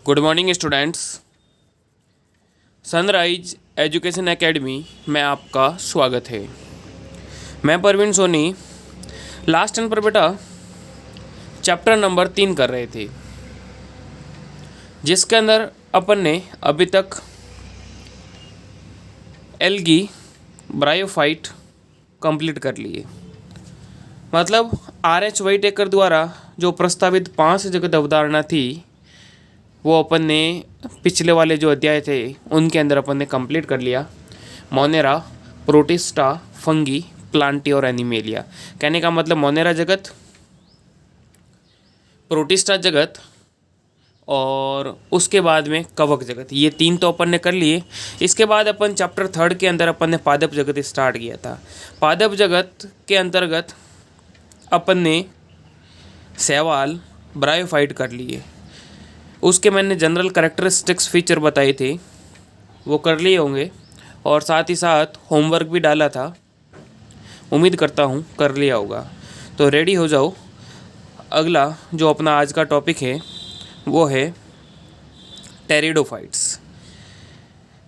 Good morning students. Sunrise education academy में आपका स्वागत है। मैं परवीन सोनी। लास्ट टाइम पर बेटा चैप्टर नंबर 3 कर रहे थे, जिसके अंदर अपन ने अभी तक एल्गी ब्रायोफाइट कंप्लीट कर लिए। मतलब RH वाइटेकर द्वारा जो प्रस्तावित 5 जगत अवधारणा थी वो अपन ने पिछले वाले जो अध्याय थे उनके अंदर अपन ने कंप्लीट कर लिया। मोनेरा, प्रोटिस्टा, फंगी, प्लांटी और एनिमेलिया। कहने का मतलब मोनेरा जगत, प्रोटिस्टा जगत और उसके बाद में कवक जगत, ये 3 तो अपन ने कर लिए। इसके बाद अपन चैप्टर 3 के अंदर अपन ने पादप जगत स्टार्ट किया था। पादप जगत के अंतर्गत अपन ने शैवाल, ब्रायोफाइट कर लिए। उसके मैंने जनरल कैरेक्टरिस्टिक्स फीचर बताए थे, वो कर लिए होंगे, और साथ ही साथ होमवर्क भी डाला था। उम्मीद करता हूँ कर लिया होगा। तो रेडी हो जाओ। अगला जो अपना आज का टॉपिक है वो है टेरिडोफाइट्स।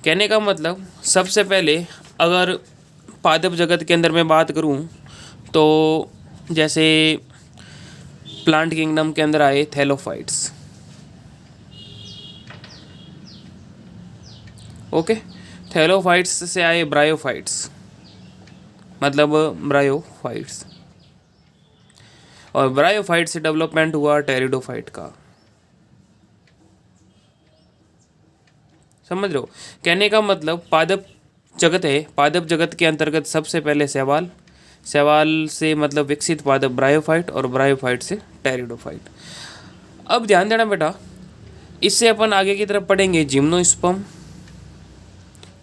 कहने का मतलब सबसे पहले अगर पादप जगत के अंदर मैं बात करूँ तो जैसे प्लांट किंगडम के अंदर आए थैलोफाइट्स। ओके, थैलोफाइट्स से आए ब्रायोफाइट्स, मतलब ब्रायोफाइट्स, और ब्रायोफाइट से डेवलपमेंट हुआ टेरिडोफाइट का। समझ रहे हो? कहने का मतलब पादप जगत है, पादप जगत के अंतर्गत सबसे पहले शैवाल, शैवाल से मतलब विकसित पादप ब्रायोफाइट, और ब्रायोफाइट से टेरिडोफाइट। अब ध्यान देना बेटा, इससे अपन आगे की तरफ पढ़ेंगे जिम्नोस्पर्म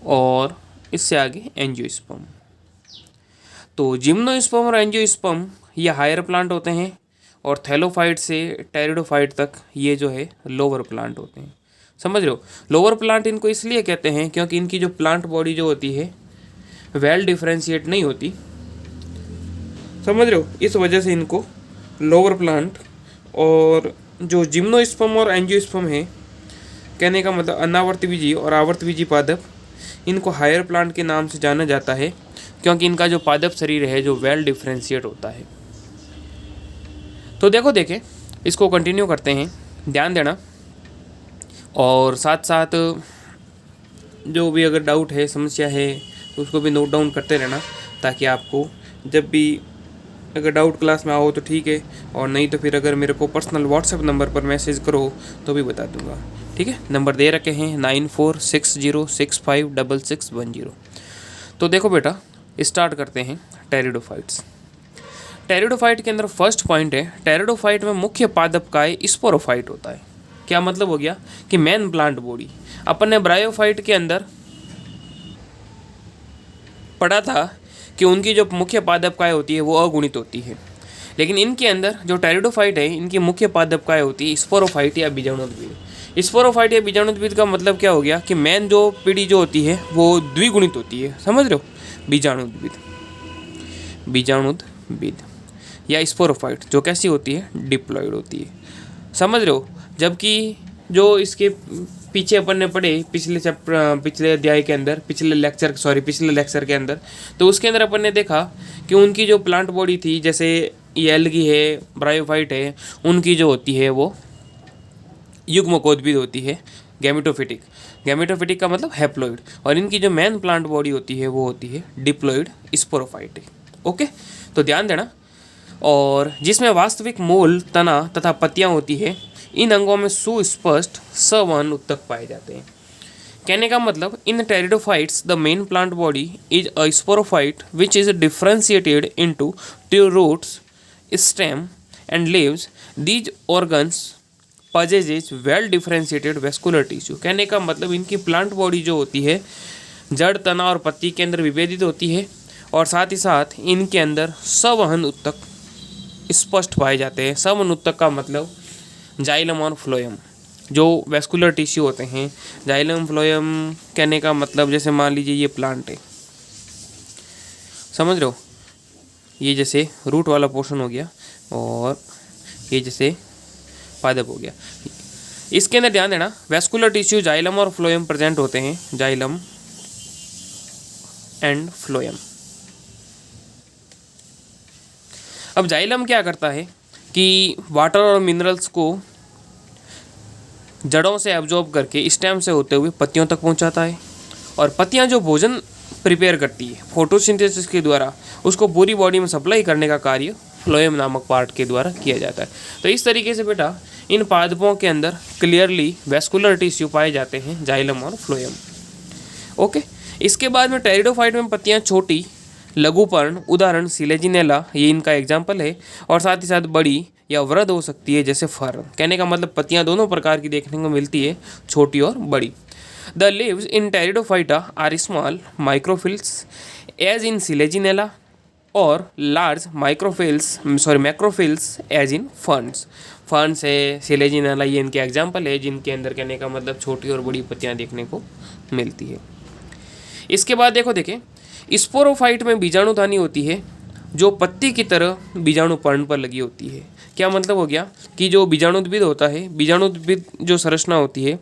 और इससे आगे एंजियोस्पर्म। तो जिम्नोस्पर्म और एंजियोस्पर्म ये हायर प्लांट होते हैं, और थैलोफाइट से टेरिडोफाइट तक ये जो है लोअर प्लांट होते हैं। समझ रहे हो? लोअर प्लांट इनको इसलिए कहते हैं क्योंकि इनकी जो प्लांट बॉडी जो होती है वेल डिफ्रेंशिएट नहीं होती। समझ रहे हो? इस वजह से इनको लोअर प्लांट। और जो जिम्नोस्पर्म और एंजियोस्पर्म है, कहने का मतलब अनावर्तबीजी और आवर्तबीजी पादप, इनको हायर प्लांट के नाम से जाना जाता है क्योंकि इनका जो पादप शरीर है जो वेल डिफ्रेंशिएट होता है। तो देखें इसको कंटिन्यू करते हैं, ध्यान देना, और साथ साथ जो भी अगर डाउट है, समस्या है, तो उसको भी नोट डाउन करते रहना, ताकि आपको जब भी अगर डाउट क्लास में आओ तो ठीक है, और नहीं तो फिर अगर मेरे को पर्सनल व्हाट्सएप नंबर पर मैसेज करो तो भी बता दूंगा। ठीक है? नंबर दे रखे हैं 9460656610। तो देखो बेटा, स्टार्ट करते हैं टेरिडोफाइट्स। टेरिडोफाइट के अंदर फर्स्ट पॉइंट है, टेरिडोफाइट में मुख्य पादप काय स्पोरोफाइट होता है। क्या मतलब हो गया कि मेन प्लांट बॉडी। अपन ने ब्रायोफाइट के अंदर पढ़ा था कि उनकी जो मुख्य पादप काय होती है वो अगुणित होती है, लेकिन इनके अंदर जो टेरिडोफाइट है इनकी मुख्य पादप काय होती है स्पोरोफाइट या बीजाणुद्वीद। स्पोरोफाइट या बीजाणुद्वीद का मतलब क्या हो गया कि मेन जो पीढ़ी जो होती है वो द्विगुणित होती है। समझ रहे हो? बीजाणुद्वीद, बीजाणुद्वीद या स्पोरोफाइट जो कैसी होती है, डिप्लॉइड होती है। समझ रहे हो? जबकि जो इसके पीछे अपन ने पढ़े पिछले अध्याय के अंदर, पिछले लेक्चर के अंदर, तो उसके अंदर अपन ने देखा कि उनकी जो प्लांट बॉडी थी, जैसे ये एल्गी है, ब्रायोफाइट है, उनकी जो होती है वो युग्मकोद्भिद होती है, गैमेटोफिटिक। गैमेटोफिटिक का मतलब हैप्लॉइड। और इनकी जो मेन प्लांट बॉडी होती है वो होती है डिप्लॉइड स्पोरोफाइटिक। ओके, तो ध्यान देना। और जिसमें वास्तविक मूल, तना तथा पत्तियां होती है, इन अंगों में सुस्पष्ट सवर्ण उत्तक पाए जाते हैं। कहने का मतलब in pteridophytes the main plant body is a sporophyte which is differentiated into two roots, stem and leaves. These organs possesses well differentiated vascular tissue. कहने का मतलब इनकी प्लांट बॉडी जो होती है जड़, तना और पत्ती के अंदर विभेदित होती है, और साथ ही साथ इनके अंदर संवहन उत्तक स्पष्ट पाए जाते हैं। संवहन उत्तक का मतलब जाइलम और फ्लोएम जो वेस्कुलर टिश्यू होते हैं। जाइलम, फ्लोएम कहने का मतलब जैसे मान लीजिए ये प्लांट है, समझ रहे हो? ये जैसे रूट वाला पोर्शन हो गया, और ये जैसे पादप हो गया। इसके अंदर ध्यान देना, वैस्कुलर टिश्यू जाइलम और फ्लोएम प्रेजेंट होते हैं, जाइलम एंड फ्लोएम। अब जाइलम क्या करता है कि वाटर और मिनरल्स को जड़ों से एब्जॉर्ब करके स्टेम से होते हुए पत्तियों तक पहुंचाता है, और पत्तियां जो भोजन प्रिपेयर करती है फोटोसिंथेसिस के द्वारा, उसको पूरी बॉडी में सप्लाई करने का कार्य फ्लोएम नामक पार्ट के द्वारा किया जाता है। तो इस तरीके से बेटा इन पादपों के अंदर क्लियरली वैस्कुलर टिश्यू पाए जाते हैं, जाइलम और फ्लोएम। ओके, इसके बाद में टेरिडोफाइट में पत्तियां छोटी, लघुपर्ण, उदाहरण सिलेजिनेला, ये इनका एग्जाम्पल है, और साथ ही साथ बड़ी या वृद्ध हो सकती है जैसे फर। कहने का मतलब पत्तियां दोनों प्रकार की देखने को मिलती है, छोटी और बड़ी। The leaves in pteridophyta are small microphylls as in selaginella और large macrophylls as in ferns. Ferns है, सिलेजिनेला, ये इनके एग्जाम्पल है जिनके अंदर कहने का मतलब छोटी और बड़ी पत्तियां देखने को मिलती है। इसके बाद देखें स्पोरोफाइट में बीजाणुधानी होती है जो पत्ती की तरह बीजाणु पर्ण पर लगी होती है। क्या मतलब हो गया कि जो बीजाणुद्भिद होता है, बीजाणुद्भिद जो संरचना होती है,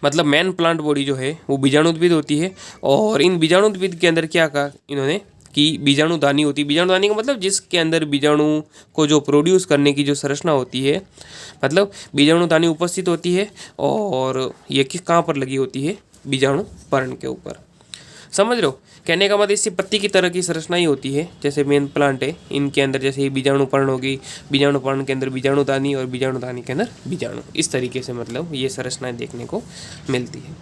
मतलब मेन प्लांट बॉडी जो है वो बीजाणुद्भिद होती है, और इन बीजाणुद्भिद के अंदर क्या कहा इन्होंने कि बीजाणुधानी होती है। बीजाणुधानी का मतलब जिसके अंदर बीजाणु को जो प्रोड्यूस करने की जो संरचना होती है, मतलब बीजाणुधानी उपस्थित होती है, और ये कहाँ पर लगी होती है, बीजाणु पर्ण के ऊपर। समझ रहे हो, कहने का मतलब इसी पत्ती की तरह की संरचना ही होती है जैसे मेन प्लांट है, इनके अंदर जैसे ही बीजाणु पर्ण होगी, बीजाणु पर्ण के अंदर बीजाणुधानी और बीजाणुधानी के अंदर बीजाणु, इस तरीके से मतलब ये संरचनाएं देखने को मिलती है।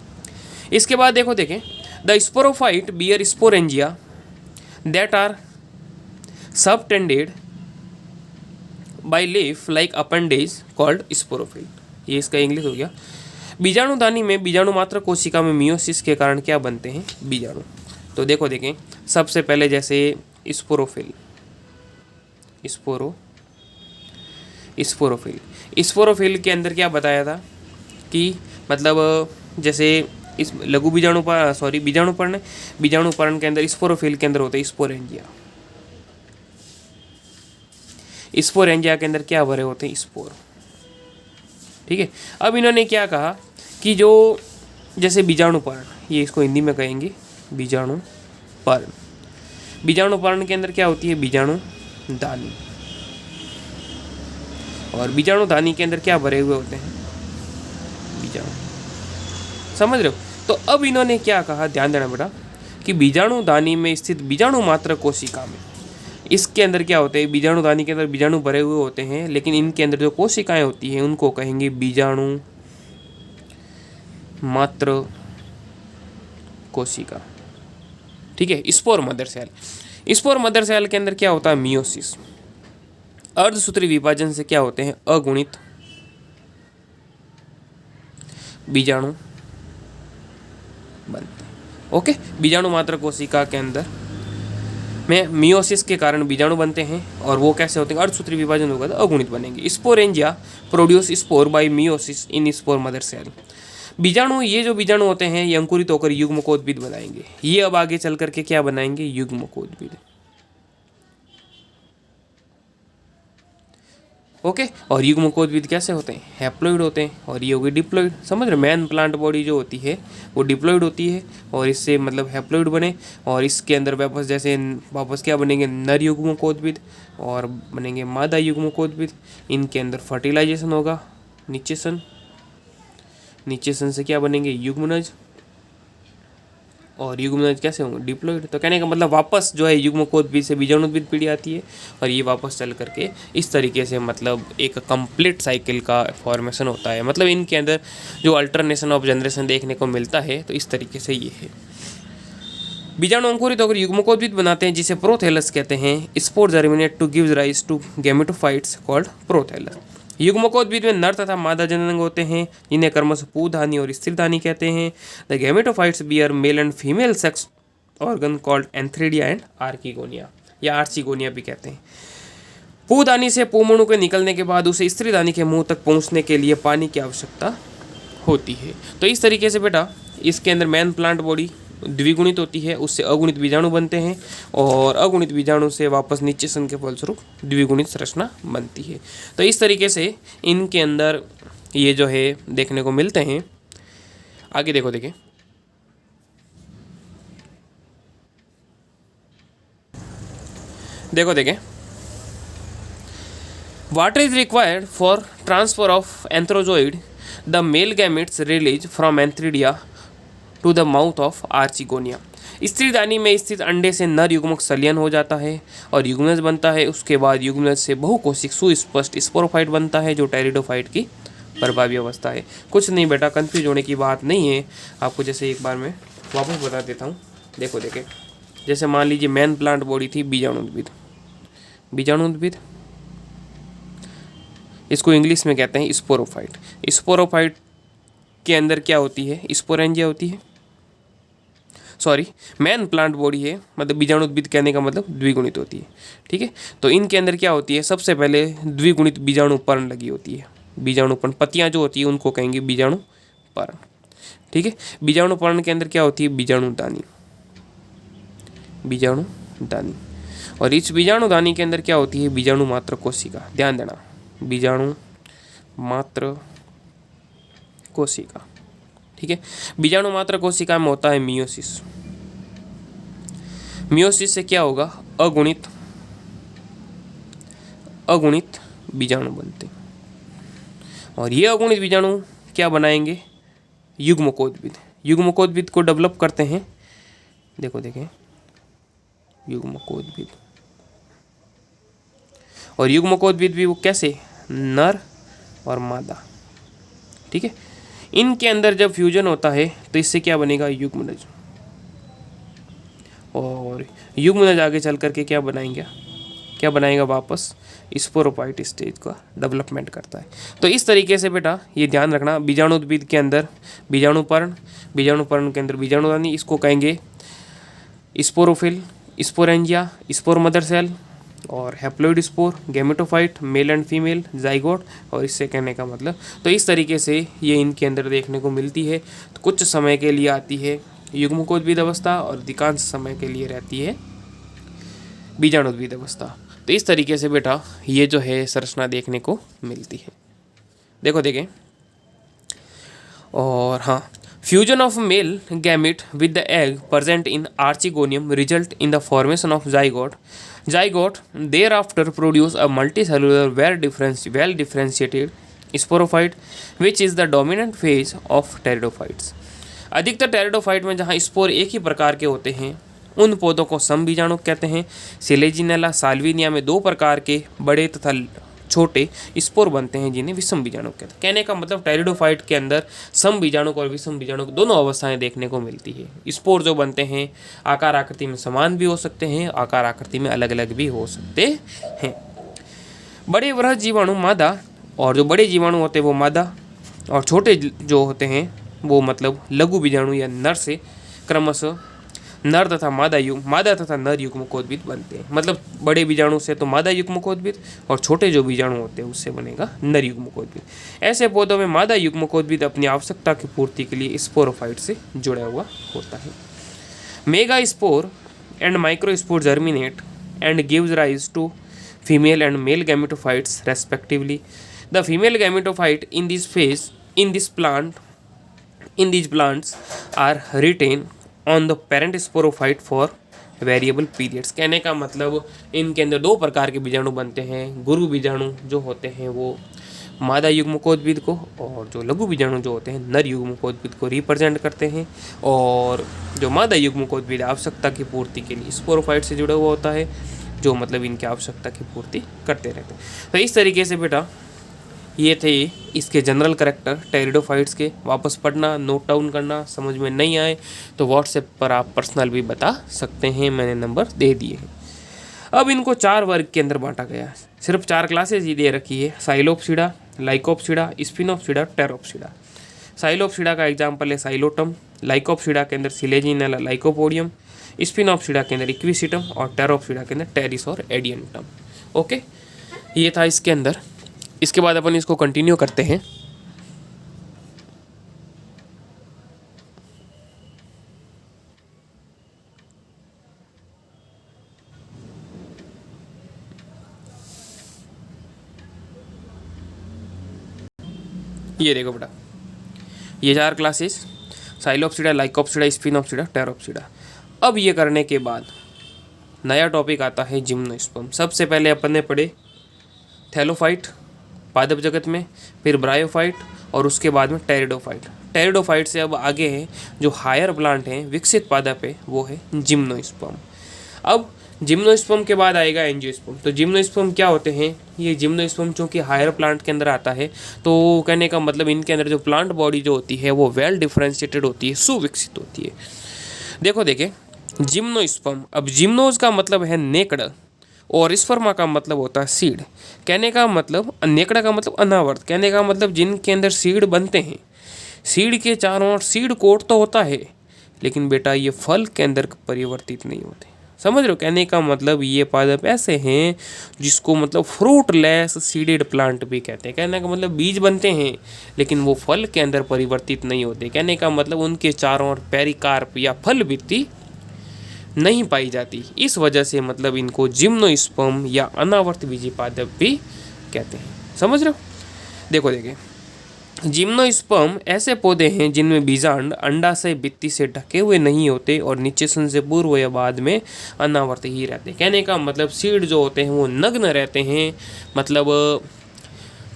इसके बाद देखें the sporophyte bear sporangia that are subtended by leaf like appendage called sporophyll. ये इसका इंग्लिश हो गया। बीजाणुधानी में बीजाणु मात्र कोशिका में मियोसिस के कारण क्या बनते हैं, बीजाणु। तो देखें सबसे पहले जैसे स्पोरोफिल स्पोरोफिल के अंदर क्या बताया था कि मतलब जैसे इस लघु बीजाणुपर्ण के अंदर स्पोरोफिल के अंदर होते हैं स्पोरेंजिया के अंदर क्या भरे होते हैं, स्पोर। ठीक है, अब इन्होंने क्या कहा कि जो जैसे बीजाणुपर्ण, ये इसको हिंदी में कहेंगे बीजाणुपर्ण के अंदर क्या होती है, बीजाणुधानी, और बीजाणुधानी के अंदर क्या भरे हुए होते हैं, बीजाणु। समझ रहे हो। तो अब इन्होंने क्या कहा, ध्यान देना बेटा, कि बीजाणुधानी में स्थित बीजाणु मात्र कोशिका में, इसके अंदर क्या होते हैं, बीजाणुधानी के अंदर बीजाणु भरे हुए होते हैं, लेकिन इनके अंदर जो कोशिकाएं होती हैं उनको कहेंगे बीजाणु मात्र कोशिका। ठीक है, स्पोर मदर सेल के अंदर क्या होता है, मियोसिस। अर्धसूत्री विभाजन से क्या होते हैं, अगुणित बीजाणु बनते हैं। ओके, बीजाणु मात्र कोशिका के अंदर में मियोसिस के कारण बीजाणु बनते हैं, और वो कैसे होते हैं, अर्धसूत्री विभाजन होगा तो अगुणित बनेंगे। Sporangia produce spore by meiosis in spore mother cell. बीजाणु, ये जो बीजाणु होते हैं ये अंकुरित होकर युग्मकोद्भिद बनाएंगे। ये अब आगे चल करके क्या बनाएंगे, युग्मकोद्भिद। ओके, और युग्मकोद्भिद कैसे होते हैं, हैप्लॉइड होते हैं, और ये होगी डिप्लॉइड। समझ रहे, मेन प्लांट बॉडी जो होती है वो डिप्लॉइड होती है, और इससे मतलब हैप्लॉइड बने, और इसके अंदर वापस क्या बनेंगे, नर युग्मकोद्भिद, और बनेंगे मादा युग्मकोद्भिद। इनके अंदर फर्टिलाइजेशन होगा, निषेचन से क्या बनेंगे, युग्मनज, और युग्मनज कैसे होंगे, डिप्लॉइड। तो कहने का मतलब वापस जो है युग्मकोद्भिद से बीजाणुद्भिद पीढ़ी आती है, और ये वापस चल करके इस तरीके से मतलब एक कंप्लीट साइकिल का फॉर्मेशन होता है। मतलब इनके अंदर जो अल्टरनेशन ऑफ जनरेशन देखने को मिलता है, तो इस तरीके से ये है। बीजाणु अंकुरित होकर युग्मकोद्भिद बनाते हैं जिसे प्रोथैलस कहते हैं। Spore germinate to gives rise to gametophytes called prothallus. युग्मकोद्भिद में नर तथा मादा जननांग होते हैं जिन्हें क्रमशः पुंधानी और स्त्रीधानी कहते हैं। The gametophytes bear male and female sex organ called antheridia and archegonia, या आर्चिगोनिया भी कहते हैं। पुंधानी से पुंमणु के निकलने के बाद उसे स्त्रीधानी के मुंह तक पहुंचने के लिए पानी की आवश्यकता होती है। तो इस तरीके से बेटा इसके अंदर मेन प्लांट बॉडी द्विगुणित होती है, उससे अगुणित बीजाणु बनते हैं, और अगुणित बीजाणु से वापस निषेचन के फलस्वरूप द्विगुणित संरचना बनती है। तो इस तरीके से इनके अंदर ये जो है देखने को मिलते हैं। आगे देखो, देखिए देखो देखिए, water is required for transfer of antherozoid, the male gametes release from antheridia to the mouth of archegonia. स्त्रीदानी में स्थित अंडे से नर युग्मक संलयन हो जाता है और युग्मनज बनता है। उसके बाद युग्मनज से बहुकोशिक सुस्पष्ट स्पोरोफाइट बनता है, जो टेरिडोफाइट की प्रभावी अवस्था है। कुछ नहीं बेटा, कंफ्यूज होने की बात नहीं है। आपको जैसे एक बार मैं वापस बता देता हूँ। देखो देखे, जैसे मान लीजिए मेन प्लांट बॉडी थी बीजाणु उद्भिद। बीजाणु उद्भिद, इसको इंग्लिश में कहते हैं स्पोरोफाइट। स्पोरोफाइट के अंदर क्या होती है? स्पोरेंजिया होती है। सॉरी, मेन प्लांट बॉडी है, मतलब बीजाणु उद्भिद कहने का मतलब द्विगुणित होती है। ठीक है, तो इनके अंदर क्या होती है? सबसे पहले द्विगुणित बीजाणु पर्ण लगी होती है। बीजाणु पर्ण पत्तियां जो होती है उनको कहेंगे बीजाणु पर्ण। ठीक है, बीजाणु पर्ण के अंदर क्या होती है? बीजाणु दानी। बीजाणु दानी, और इस बीजाणु दानी के अंदर क्या होती है? बीजाणु मात्र कोशिका। ध्यान देना, बीजाणु मात्र कोशिका। ठीक है, बीजाणु मात्र कोशिका में होता है मियोसिस। मियोसिस से क्या होगा? अगुणित अगुणित बीजाणु बनते, और ये अगुणित बीजाणु क्या बनाएंगे? युग्मकोद्भिद। युग्मकोद्भिद को डेवलप करते हैं। देखो देखें, युग्मकोद्भिद, और युग्मकोद्भिद भी वो कैसे? नर और मादा। ठीक है, इनके अंदर जब फ्यूजन होता है तो इससे क्या बनेगा? युग्मनज। और युग्मनज आगे चल करके क्या बनाएंगे? क्या बनाएगा? वापस स्पोरोफाइट स्टेज का डेवलपमेंट करता है। तो इस तरीके से बेटा ये ध्यान रखना, बीजाणु उद्भिद के अंदर बीजाणु पर्ण, बीजाणु पर्ण के अंदर बीजाणुदानी, इसको कहेंगे sporophyll, sporangia, spore mother cell, और haploid spore, gametophyte, male and female, zygote, और इससे कहने का मतलब। तो इस तरीके से ये इनके अंदर देखने को मिलती है। तो कुछ समय के लिए आती है युग्मकोद्भिद अवस्था और अधिकांश समय के लिए रहती है बीजाणुद्भिद अवस्था। तो इस तरीके से बेटा ये जो है संरचना देखने को मिलती है। देखो देखें, और हाँ, fusion of male gamete with the egg present in archegonium result in the formation of zygote. Zygote thereafter produce a multicellular well differentiated sporophyte which is the dominant phase of pteridophytes. अधिकतर pteridophyte में जहाँ spore एक ही प्रकार के होते हैं उन पौधों को समबीजाणु कहते हैं। सिलेजिनेला साल्विनिया में दो प्रकार के बड़े तथा छोटे स्पोर बनते हैं जिन्हें विषम बीजाणु कहते हैं। कहने का मतलब टेरिडोफाइट के अंदर सम बीजाणु और विषम बीजाणु दोनों अवस्थाएं देखने को मिलती है। स्पोर जो बनते हैं आकार आकृति में समान भी हो सकते हैं, आकार आकृति में अलग अलग भी हो सकते हैं। बड़े वृहद जीवाणु मादा, और जो बड़े जीवाणु होते हैं वो मादा, और छोटे जो होते हैं वो मतलब लघु बीजाणु या नर से क्रमशः नर तथा मादा तथा नर युग्मकोद्भिद बनते हैं। मतलब बड़े बीजाणु से तो मादा युग्मकोद्भिद, और छोटे जो बीजाणु होते हैं उससे बनेगा नर युग्मकोद्भिद। ऐसे पौधों में मादा युग्मकोद्भिद अपनी आवश्यकता की पूर्ति के लिए स्पोरोफाइट से जुड़ा हुआ होता है। Megaspore and microspore germinate and gives rise to female and male gametophytes respectively. The female gametophyte in this phase in these plants are retained on the parent sporophyte for variable periods. कहने का मतलब इनके अंदर दो प्रकार के बीजाणु बनते हैं। गुरु बीजाणु जो होते हैं वो मादा युग्मकोद्भिद को, और जो लघु बीजाणु जो होते हैं नर युग्मकोद्भिद को रिप्रेजेंट करते हैं। और जो मादा युग्मकोद्भिद आवश्यकता की पूर्ति के लिए स्पोरोफाइट से जुड़ा हुआ होता है, जो मतलब इनकी आवश्यकता की पूर्ति करते रहते हैं। तो इस तरीके से बेटा ये थे इसके जनरल करैक्टर टेरिडोफाइट्स के। वापस पढ़ना, नोट डाउन करना, समझ में नहीं आए तो व्हाट्सएप पर आप पर्सनल भी बता सकते हैं, मैंने नंबर दे दिए हैं। अब इनको 4 वर्ग के अंदर बांटा गया है। सिर्फ 4 क्लासेज ही दे रखी है, साइलोप्सिडा, लाइकोप्सिडा, स्पिनोप्सिडा, टेरोप्सिडा। साइलोप्सिडा का एग्जाम्पल है साइलोटम, लाइकोप्सिडा के अंदर सिलेजिनेला लाइकोपोडियम, स्पिनोप्सिडा के अंदर इक्विसिटम, और टेरोप्सिडा के अंदर टेरिस और एडियंटम। ओके, ये था इसके अंदर। इसके बाद अपन इसको कंटिन्यू करते हैं। ये देखो बेटा, ये 4 क्लासेस, साइलोप्सिडा, लाइकोप्सिडा, स्पिनोप्सिडा, टेरोप्सिडा। अब ये करने के बाद नया टॉपिक आता है जिम्नोस्पर्म। सबसे पहले अपन ने पढ़े थैलोफाइट पादप जगत में, फिर ब्रायोफाइट और उसके बाद में टेरिडोफाइट। टेरिडोफाइट से अब आगे है जो हायर प्लांट हैं, विकसित पादप है, वो है जिम्नोस्पर्म। अब जिम्नोस्पर्म के बाद आएगा एंजियोस्पर्म। तो जिम्नोस्पर्म क्या होते हैं? ये जिम्नोस्पर्म चूँकि हायर प्लांट के अंदर आता है, तो कहने का मतलब इनके अंदर जो प्लांट बॉडी जो होती है वो वेल डिफरेंशिएटेड होती है, सुविकसित होती है। देखो देखें जिम्नोस्पर्म। अब जिम्नोज का मतलब है नेकड़ और स्पर्मा का मतलब होता है सीड। कहने का मतलब नेकड़ा का मतलब अनावर्त, कहने का मतलब जिनके अंदर सीड बनते हैं। सीड के चारों ओर सीड कोट तो होता है, लेकिन बेटा ये फल के अंदर परिवर्तित नहीं होते। समझ रहे हो? कहने का मतलब ये पादप ऐसे हैं जिसको मतलब फ्रूटलेस सीडेड प्लांट भी कहते हैं। कहने का मतलब बीज बनते हैं लेकिन वो फल के अंदर परिवर्तित नहीं होते। कहने का मतलब उनके चारों ओर पेरिकार्प या फल भित्ति नहीं पाई जाती। इस वजह से मतलब इनको जिम्नोस्पर्म या अनावर्त बीजी पादप भी कहते हैं। समझ रहे हो? देखो देखें, जिम्नोस्पर्म ऐसे पौधे हैं जिनमें बीजांड अंडाशय भित्ति से ढके हुए नहीं होते और निषेचन से पूर्व या बाद में अनावर्त ही रहते हैं। कहने का मतलब सीड जो होते हैं वो नग्न रहते हैं, मतलब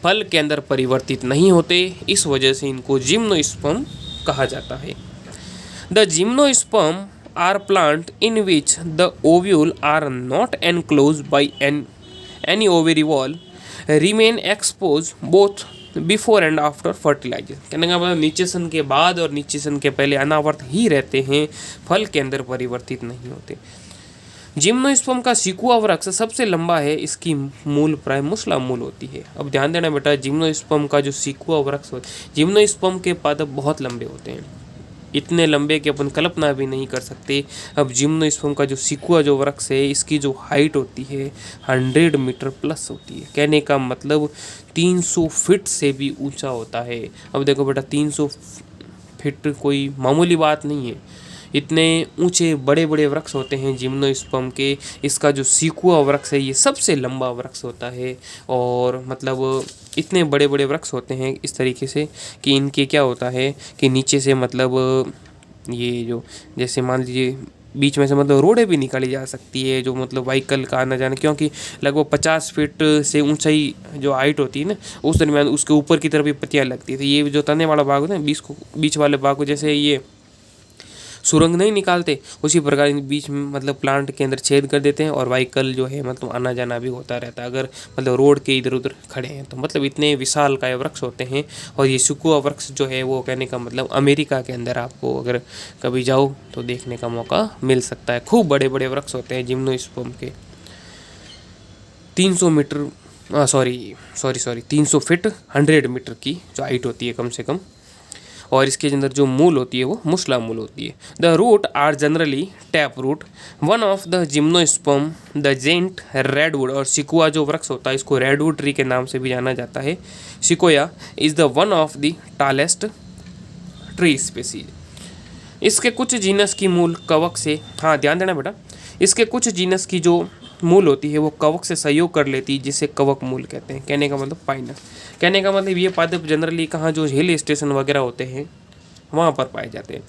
फल के अंदर परिवर्तित नहीं होते। इस वजह से इनको जिम्नोस्पर्म कहा जाता है। The gymnosperm are plant in which the ovule are not enclose by any ovary wall remain exposed both before and after fertilization. कहने का मतलब निषेचन के बाद और निषेचन के पहले अनावर्त ही रहते हैं, फल के अंदर परिवर्तित नहीं होते। जिम्नोस्पर्म का सिकुआ वृक्ष सबसे लंबा है, इसकी मूल प्राय मुसला मूल होती है। अब ध्यान देना बेटा, जिम्नोस्पर्म का जो सिकुआ वृक्ष होता है, जिम्नोस्पर्म के पादप बहुत लंबे होते हैं, इतने लंबे कि अपन कल्पना भी नहीं कर सकते। अब जिम्नोस्पर्म का जो सिकुआ जो वृक्ष है, इसकी जो हाइट होती है 100 मीटर प्लस होती है। कहने का मतलब 300 फीट से भी ऊंचा होता है। अब देखो बेटा, 300 फीट कोई मामूली बात नहीं है। इतने ऊंचे बड़े बड़े वृक्ष होते हैं जिम्नोस्पर्म के। इसका जो सिकुआ वृक्ष है ये सबसे लंबा वृक्ष होता है, और मतलब इतने बड़े बड़े वृक्ष होते हैं इस तरीके से कि इनके क्या होता है कि नीचे से मतलब ये जो जैसे मान लीजिए बीच में से मतलब रोडें भी निकाली जा सकती है, जो मतलब व्हीकल का आना जाना, क्योंकि लगभग 50 फीट से ऊंचाई जो हाइट होती है ना, उस दरमियान उसके ऊपर की तरफ भी पत्तियाँ लगती है। तो ये जो तने वाला भाग होता है बीच वाले भाग को जैसे ये सुरंग नहीं निकालते, उसी प्रकार बीच में मतलब प्लांट के अंदर छेद कर देते हैं और व्हीकल जो है मतलब आना जाना भी होता रहता है, अगर मतलब रोड के इधर उधर खड़े हैं तो। मतलब इतने विशाल काय वृक्ष होते हैं। और ये सिकुआ वृक्ष जो है वो कहने का मतलब अमेरिका के अंदर आपको अगर कभी जाओ तो देखने का मौका मिल सकता है। खूब बड़े बड़े वृक्ष होते हैं जिम्नोस्पर्म के। 300 मीटर 300 फीट 100 मीटर की जो हाइट होती है कम से कम, और इसके अंदर जो मूल होती है वो मुसला मूल होती है। The root are generally tap root. One of the gymnosperm the giant redwood, और सिकुआ जो वृक्ष होता है इसको रेडवुड ट्री के नाम से भी जाना जाता है। Sequoia is the one of the tallest tree species. इसके कुछ जीनस की मूल कवक से, हाँ ध्यान देना बेटा, इसके कुछ जीनस की जो मूल होती है वो कवक से सहयोग कर लेती है, जिसे कवक मूल कहते हैं। कहने का मतलब पाइनस। कहने का मतलब ये पादप जनरली कहाँ जो हिल स्टेशन वगैरह होते हैं वहाँ पर पाए जाते हैं।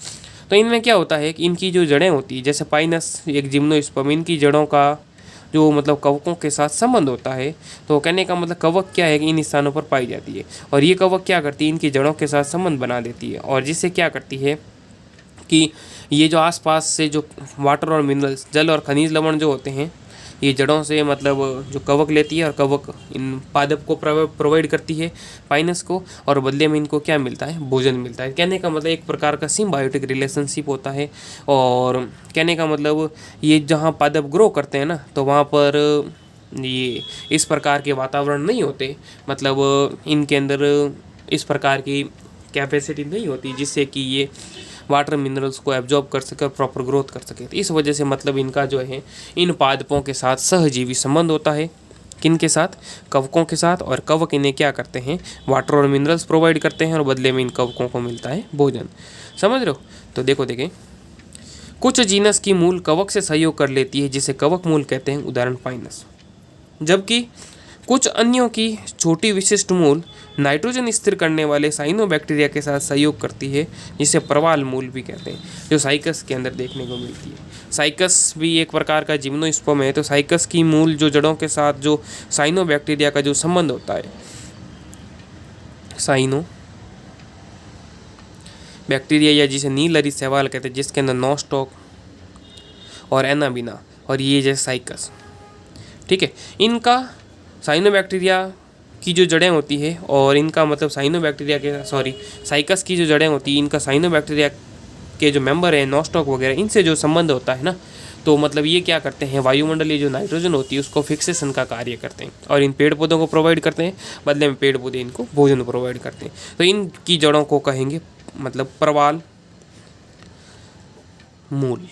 तो इनमें क्या होता है कि इनकी जो जड़ें होती है, जैसे पाइनस एक जिम्नोस्पर्म, इनकी जड़ों का जो मतलब कवकों के साथ संबंध होता है। तो कहने का मतलब कवक क्या है कि इन स्थानों पर पाई जाती है, और ये कवक क्या करती है, इनकी जड़ों के साथ संबंध बना देती है, और जिससे क्या करती है कि ये जो आसपास से जो वाटर और मिनरल्स, जल और खनिज लवण जो होते हैं, ये जड़ों से मतलब जो कवक लेती है, और कवक इन पादप को प्रोवाइड करती है पाइनस को, और बदले में इनको क्या मिलता है, भोजन मिलता है। कहने का मतलब एक प्रकार का सिम्बायोटिक रिलेशनशिप होता है। और कहने का मतलब ये जहाँ पादप ग्रो करते हैं ना, तो वहाँ पर ये इस प्रकार के वातावरण नहीं होते, मतलब इनके अंदर इस प्रकार की कैपेसिटी नहीं होती जिससे कि ये वाटर मिनरल्स को एब्जॉर्ब कर सके और प्रॉपर ग्रोथ कर सके। तो इस वजह से मतलब इनका जो है इन पादपों के साथ सहजीवी संबंध होता है। किन के साथ? कवकों के साथ। और कवक इन्हें क्या करते हैं, वाटर और मिनरल्स प्रोवाइड करते हैं, और बदले में इन कवकों को मिलता है भोजन। समझ रहे हो? तो देखो देखें, कुछ जीनस की मूल कवक से सहयोग कर लेती है, जिसे कवक मूल कहते हैं, उदाहरण पाइनस। जबकि कुछ अन्यों की छोटी विशिष्ट मूल नाइट्रोजन स्थिर करने वाले साइनोबैक्टीरिया के साथ सहयोग करती है, जिसे प्रवाल मूल भी कहते हैं, जो साइकस के अंदर देखने को मिलती है। साइकस भी एक प्रकार का जिम्नोस्पर्म है। तो साइकस की मूल जो जड़ों के साथ जो साइनोबैक्टीरिया का जो संबंध होता है, साइनो बैक्टीरिया या जिसे नीलरी शैवाल कहते हैं, जिसके अंदर नॉस्टॉक और एनाबिना और ये जैसे साइकस, ठीक है, इनका साइनोबैक्टीरिया की जो जड़ें होती है और इनका मतलब साइनोबैक्टीरिया के साइकस की जो जड़ें होती हैं, इनका साइनोबैक्टीरिया के जो मेंबर है नॉस्टॉक वगैरह, इनसे जो संबंध होता है ना, तो मतलब ये क्या करते हैं, वायुमंडलीय जो नाइट्रोजन होती है उसको फिक्सेशन का कार्य करते हैं और इन पेड़ पौधों को प्रोवाइड करते हैं, बदले में पेड़ पौधे इनको भोजन प्रोवाइड करते हैं। तो इनकी जड़ों को कहेंगे मतलब प्रवाल मूल,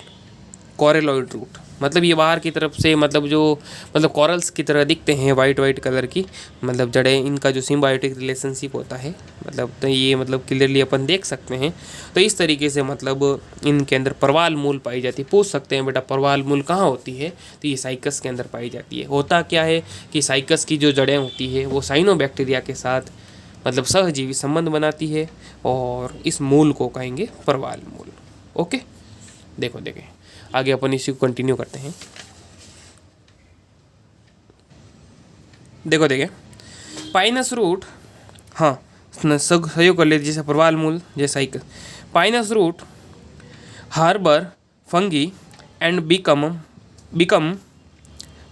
कॉरेलॉइड रूट। मतलब ये बाहर की तरफ से मतलब जो मतलब कॉरल्स की तरह दिखते हैं, वाइट वाइट कलर की मतलब जड़ें, इनका जो सिम्बायोटिक रिलेशनशिप होता है मतलब तो ये मतलब क्लियरली अपन देख सकते हैं। तो इस तरीके से मतलब इनके अंदर प्रवाल मूल पाई जाती है। पूछ सकते हैं बेटा प्रवाल मूल कहाँ होती है, तो ये साइकस के अंदर पाई जाती है। होता क्या है कि साइकस की जो जड़ें होती है वो साइनोबैक्टीरिया के साथ मतलब सहजीवी संबंध बनाती है और इस मूल को कहेंगे प्रवाल मूल। ओके, देखो देखें आगे अपन इसी को कंटिन्यू करते हैं। देखो देखें पाइनस रूट, हाँ सहयोग कर लेते जैसे प्रवाल मूल जैसे cycas. Pinus root harbour fungi and become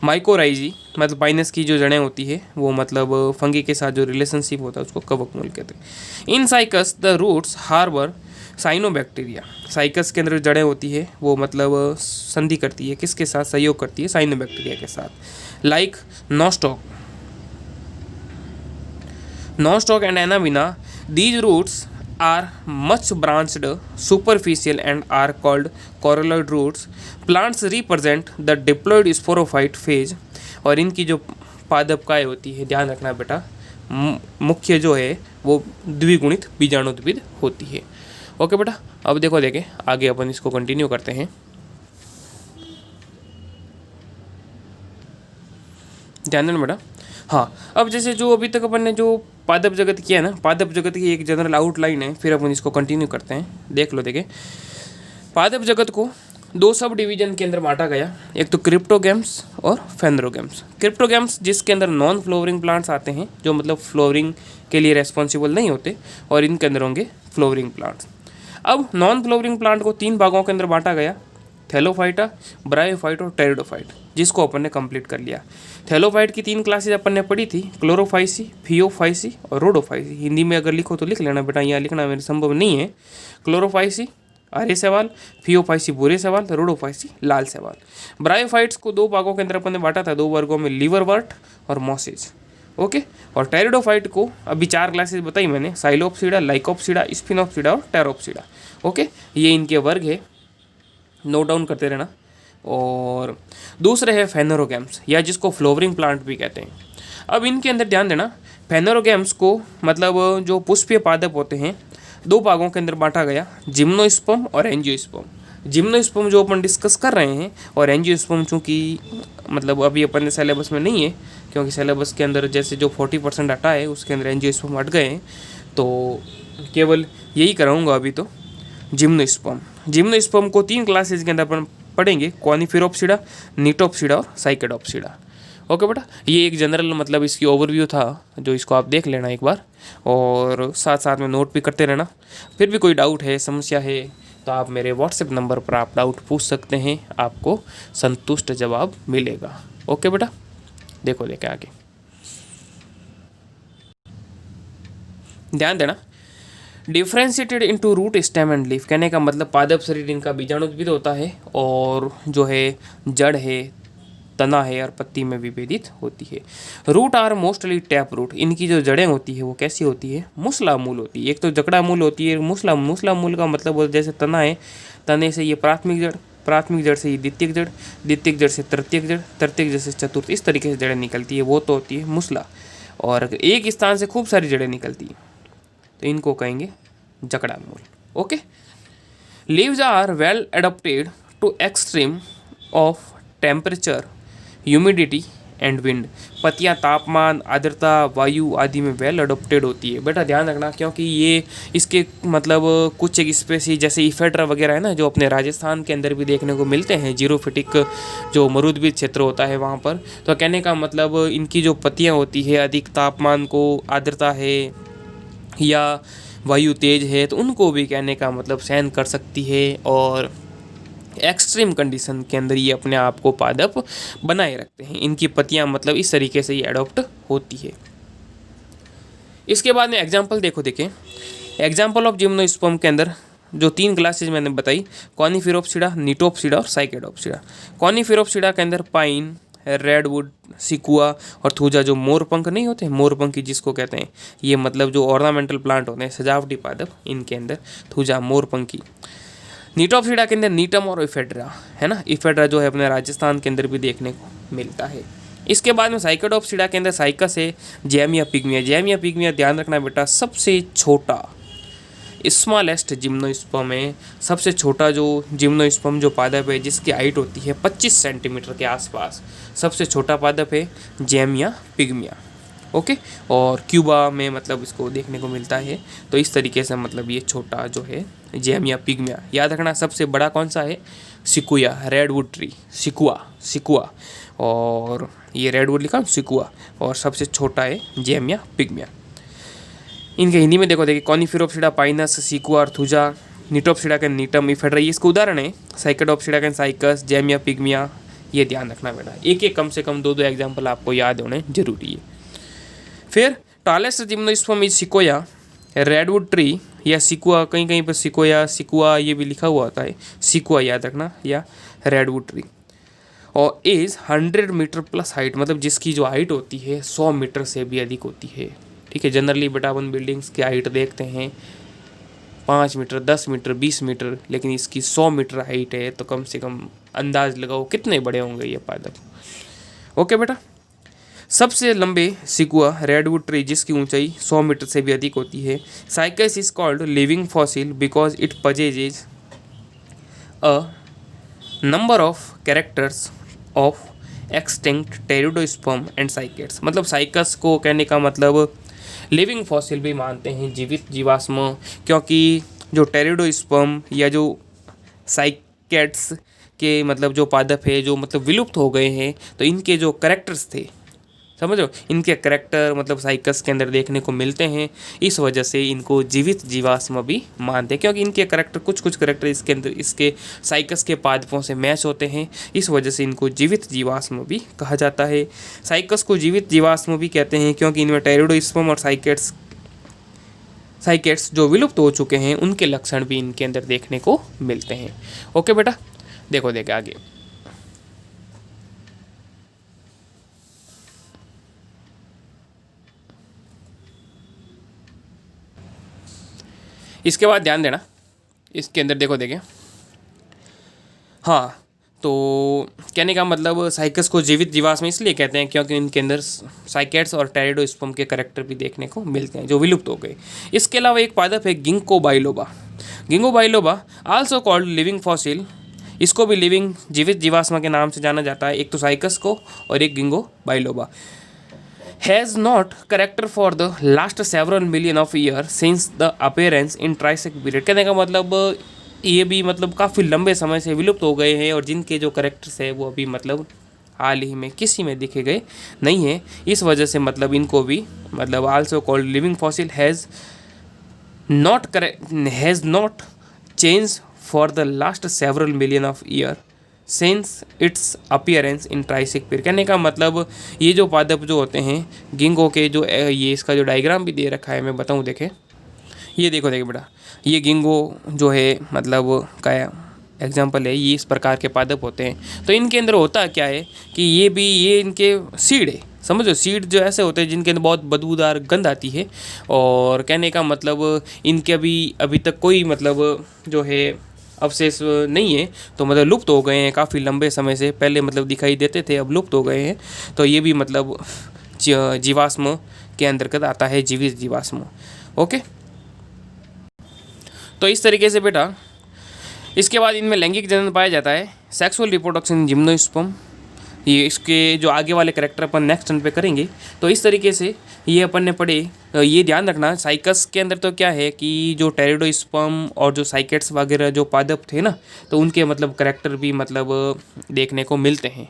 mycorrhizae, मतलब पाइनस की जो जड़ें होती है वो मतलब फंगी के साथ जो रिलेशनशिप होता है उसको कवक मूल कहते हैं। In cycas the roots harbour cyanobacteria, cycas के अंदर जो जड़ें होती है वो मतलब संधि करती है, किसके साथ सहयोग करती है, साइनोबैक्टीरिया के साथ। Like nostoc and anabaena, these roots are much branched, superficial and are called coralloid roots. Plants represent the diploid sporophyte phase। और इनकी जो पादपकाय होती है, ध्यान रखना बेटा, मुख्य जो है वो द्विगुणित बीजाणुद्विद होती है। ओके बेटा, अब देखो देखें आगे अपन इसको कंटिन्यू करते हैं। ध्यान देना बेटा। हाँ, अब जैसे जो अभी तक अपन ने जो पादप जगत किया है ना, पादप जगत की एक जनरल आउटलाइन है, फिर अपन इसको कंटिन्यू करते हैं। देख लो देखें, पादप जगत को दो सब डिवीजन के अंदर बांटा गया, एक तो क्रिप्टोगैम्स और फेनरोगैम्स। क्रिप्टोगैम्स जिसके अंदर नॉन फ्लोवरिंग प्लांट्स आते हैं, जो मतलब फ्लोवरिंग के लिए रेस्पॉन्सिबल नहीं होते, और इनके अंदर होंगे फ्लोवरिंग प्लांट्स। अब नॉन फ्लोवरिंग प्लांट को तीन भागों के अंदर बांटा गया, थैलोफाइटा, ब्रायोफाइट और टेरिडोफाइट, जिसको अपन ने कंप्लीट कर लिया। थैलोफाइट की तीन क्लासेज अपन ने पढ़ी थी, क्लोरोफाइसी, फियोफाइसी और रोडोफाइसी। हिंदी में अगर लिखो तो लिख लेना बेटा, यहाँ लिखना मेरे संभव नहीं है। क्लोरोफाइसी हरे सवाल, फियोफाइसी भूरे सवाल, रोडोफाइसी लाल सवाल। ब्रायोफाइट्स को दो भागों के अंदर अपन ने बांटा था, दो वर्गों में, लिवरवर्ट और मॉसेज। ओके, और टेरिडोफाइट को अभी चार क्लासेज बताई मैंने, साइलोप्सिडा, लाइकोप्सिडा, स्पिनोप्सिडा और टेरोप्सिडा। ओके, ये इनके वर्ग है, नोट डाउन करते रहना। और दूसरे है फेनोरोगैम्स, या जिसको फ्लोवरिंग प्लांट भी कहते हैं। अब इनके अंदर ध्यान देना, फेनोरोगैम्स को मतलब जो पुष्पीय पादप होते हैं दो भागों के अंदर बांटा गया, जिम्नोस्पर्म और एंजियोस्पर्म। जिम्नोस्पर्म जो अपन डिस्कस कर रहे हैं, और एंजियोस्पर्म चूँकि मतलब अभी अपन ने सिलेबस में नहीं है, क्योंकि सिलेबस के अंदर जैसे जो 40% हटा है उसके अंदर एंजियोस्पर्म हट गए हैं, तो केवल यही कराऊंगा अभी तो। जिम्नोस्पर्म को तीन क्लासेज के अंदर अपन पढ़ेंगे, कॉनिफेरोप्सिडा, निटोप्सिडा और साइकेडोप्सिडा। ओके बेटा, ये एक जनरल मतलब इसकी ओवरव्यू था, जो इसको आप देख लेना एक बार, और साथ साथ में नोट भी करते रहना। फिर भी कोई डाउट है, समस्या है, तो आप मेरे व्हाट्सएप नंबर पर आप डाउट पूछ सकते हैं, आपको संतुष्ट जवाब मिलेगा। ओके बेटा, देखो देखे आगे ध्यान देना। Differentiated into root, stem and leaf, कहने का मतलब पादप शरीर इनका बीजाणुद्विद होता है, और जो है जड़ है, तना है और पत्ती में विभेदित होती है। Root are mostly tap root, इनकी जो जड़ें होती है वो कैसी होती है, मूसला मूल होती है। एक तो जकड़ा मूल होती है, मूसला मूल का मतलब जैसे तना है, तने से ये प्राथमिक जड़ से ये द्वितीयक जड़ से तृतीयक जड़ से चतुर्थ, इस तरीके से जड़ें निकलती है, वो तो होती है मूसला। और एक स्थान से खूब सारी जड़ें निकलती है तो इनको कहेंगे जकड़ा मूल। Okay, leaves are well adapted to extreme of temperature, humidity and wind. पत्तियां तापमान, आर्द्रता, वायु आदि में वेल अडोप्टेड होती है। बेटा ध्यान रखना, क्योंकि ये इसके मतलब कुछ एक स्पेसीज जैसे इफेड्रा वगैरह है ना, जो अपने राजस्थान के अंदर भी देखने को मिलते हैं, जीरोफिटिक जो मरुद्वीप क्षेत्र होता है वहाँ पर। तो कहने का मतलब इनकी जो पत्तियाँ होती है अधिक तापमान को, आर्द्रता है या वायु तेज है, तो उनको भी कहने का मतलब सहन कर सकती है और एक्सट्रीम कंडीशन के अंदर ये अपने आप को पादप बनाए रखते हैं। इनकी पत्तियां मतलब इस तरीके से ये एडॉप्ट होती है। इसके बाद में एग्जाम्पल देखें एग्जाम्पल ऑफ जिम्नोस्पर्म के अंदर जो 3 क्लासेज मैंने बताई, कॉनिफेरोप्सिडा, निटोप्सिडा और साइकेडोप्सिडा। कॉनिफेरोप्सिडा के अंदर पाइन, रेडवुड, सिकुआ और थूजा, जो मोरपंख नहीं होते, मोरपंखी जिसको कहते हैं, ये मतलब जो ऑर्नामेंटल प्लांट होते हैं, सजावटी पादप, इनके अंदर थूजा, मोरपंखी। निटोप्सिडा के अंदर नीटम और इफेड्रा है ना, इफेड्रा जो है अपने राजस्थान के अंदर भी देखने को मिलता है। इसके बाद में साइकेडोप्सिडा के अंदर साइकस है, जैमिया पिग्मिया। जैमिया पिग्मिया ध्यान रखना बेटा, सबसे छोटा स्मॉलेस्ट जिम्नोस्पर्म है, सबसे छोटा जो जिम्नोस्पर्म जो पादप है जिसकी हाइट होती है 25 सेंटीमीटर के आसपास, सबसे छोटा पादप है जैमिया पिग्मिया। ओके, और क्यूबा में मतलब इसको देखने को मिलता है। तो इस तरीके से मतलब ये छोटा जो है जैमिया पिग्मिया। याद रखना सबसे बड़ा कौन सा है, सिकुया, रेडवुड ट्री, सिकुआ, और ये रेडवुड लिखा सिकुआ, और सबसे छोटा है जैमिया पिग्मिया। इनके हिंदी में देखिए कॉनिफेरोप्सिडा, पाइनस, सिकुआ और थूजा, निटोप्सिडा का नीटम, इफेड्रा, ये इसका उदाहरण है। साइकेडोप्सिडा का साइकस, जैमिया पिग्मिया, ये ध्यान रखना बेटा। एक कम से कम 2 एग्जाम्पल आपको याद होने जरूरी है। फिर tallest gymnosperm is sequoia, redwood tree या सिकुआ, कहीं कहीं पर सिकुआ ये भी लिखा हुआ होता है, सिकुआ याद रखना, या रेडवुड ट्री। और एज 100 मीटर प्लस हाइट, मतलब जिसकी जो हाइट होती है 100 मीटर से भी अधिक होती है। ठीक है, जनरली बेटा अपन बिल्डिंग्स की हाइट देखते हैं 5 मीटर, 10 मीटर, 20 मीटर, लेकिन इसकी 100 मीटर हाइट है, तो कम से कम अंदाज लगाओ कितने बड़े होंगे ये पादप। ओके बेटा, सबसे लंबे सिकुआ, रेडवुड ट्री, जिसकी ऊंचाई 100 मीटर से भी अधिक होती है। Cycas is called living fossil because it possesses a number of characters of extinct pteridosperm and cycads. मतलब साइकस को कहने का मतलब लिविंग फॉसिल भी मानते हैं, जीवित जीवाश्म, क्योंकि जो टेरिडोस्पर्म या जो साइकेट्स के मतलब जो पादप है जो मतलब विलुप्त हो गए हैं, तो इनके जो करेक्टर्स थे, समझ लो, इनके करेक्टर मतलब साइकस के अंदर देखने को मिलते हैं। इस वजह से इनको जीवित जीवाश्म भी मानते हैं, क्योंकि इनके करेक्टर कुछ करेक्टर इसके अंदर इसके साइकस के पादपों से मैच होते हैं। इस वजह से इनको जीवित जीवाश्म भी कहा जाता है। साइकस को जीवित जीवाश्म भी कहते हैं क्योंकि इनमें टेरिडोस्पर्म और साइकेट्स जो विलुप्त हो चुके हैं उनके लक्षण भी इनके अंदर देखने को मिलते हैं। ओके बेटा, देखो आगे। इसके बाद ध्यान देना, इसके अंदर देखिए, हाँ, तो कहने का मतलब साइकस को जीवित जीवाश्म इसलिए कहते हैं क्योंकि इनके अंदर साइकेट्स और टेरिडोस्पर्म के करेक्टर भी देखने को मिलते हैं जो विलुप्त हो गए। इसके अलावा एक पादप है ginkgo biloba also called living fossil. इसको भी लिविंग जीवित जीवाश्म के नाम से जाना जाता है। एक तो साइकस को और एक ginkgo biloba. Has not character for the last several million of year since the appearance in Triassic period. कहने का मतलब ये भी मतलब काफ़ी लंबे समय से विलुप्त हो गए हैं और जिनके जो करेक्टर्स है वो अभी मतलब हाल ही में किसी में दिखे गए नहीं है। इस वजह से मतलब इनको भी मतलब also called living fossil has not change for the last several million of year since it's appearance in Triassic period. कहने का मतलब ये जो पादप जो होते हैं गिंगो के, जो ये इसका जो डायग्राम भी दे रखा है मैं बताऊं, देखें, ये देखो बेटा, ये गिंगो जो है मतलब का एग्जाम्पल है। ये इस प्रकार के पादप होते हैं। तो इनके अंदर होता क्या है कि ये इनके सीड है, समझो, सीड जो ऐसे होते हैं जिनके अंदर बहुत बदबूदार गंध आती है। और कहने का मतलब इनके अभी तक कोई मतलब जो है अवशेष नहीं है, तो मतलब लुप्त हो गए हैं काफ़ी लंबे समय से। पहले मतलब दिखाई देते थे, अब लुप्त हो गए हैं। तो ये भी मतलब जीवाश्म के अंतर्गत आता है, जीवित जीवाश्म। ओके, तो इस तरीके से बेटा इसके बाद इनमें लैंगिक जनन पाया जाता है। सेक्सुअल रिप्रोडक्शन जिम्नोस्पर्म, ये इसके जो आगे वाले करेक्टर अपन नेक्स्ट टर्न पे करेंगे। तो इस तरीके से ये अपन ने पढ़े। ये ध्यान रखना साइकस के अंदर तो क्या है कि जो टेरिडोस्पर्म और जो साइकेट्स वगैरह जो पादप थे ना, तो उनके मतलब करेक्टर भी मतलब देखने को मिलते हैं।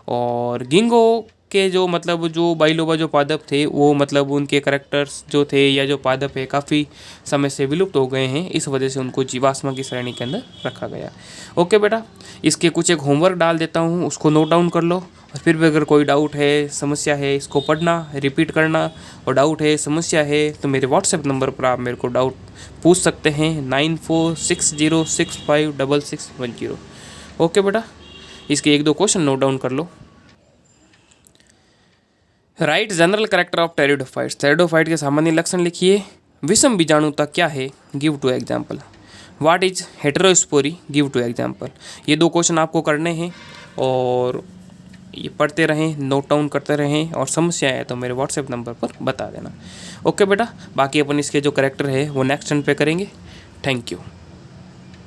और गिंगो के जो मतलब जो बाइलोबा जो पादप थे वो मतलब उनके करेक्टर्स जो थे या जो पादप है काफ़ी समय से विलुप्त हो गए हैं, इस वजह से उनको जीवाश्म की श्रेणी के अंदर रखा गया। ओके बेटा, इसके कुछ एक होमवर्क डाल देता हूँ, उसको नोट डाउन कर लो। और फिर भी अगर कोई डाउट है, समस्या है, इसको पढ़ना, रिपीट करना, और डाउट है, समस्या है तो मेरे व्हाट्सएप नंबर पर आप मेरे को डाउट पूछ सकते हैं 9460656610। ओके बेटा, इसके 1-2 क्वेश्चन नोट डाउन कर लो। Write general character of pteridophytes. Pteridophyte के सामान्य लक्षण लिखिए। विषम बीजाणुता क्या है, give two example. What is heterospory, give two example. ये 2 क्वेश्चन आपको करने हैं और ये पढ़ते रहें, नोट डाउन करते रहें, और समस्या है तो मेरे व्हाट्सएप नंबर पर बता देना। ओके बेटा, बाकी अपन इसके जो कैरेक्टर है वो नेक्स्ट टर्न पे करेंगे। Thank you.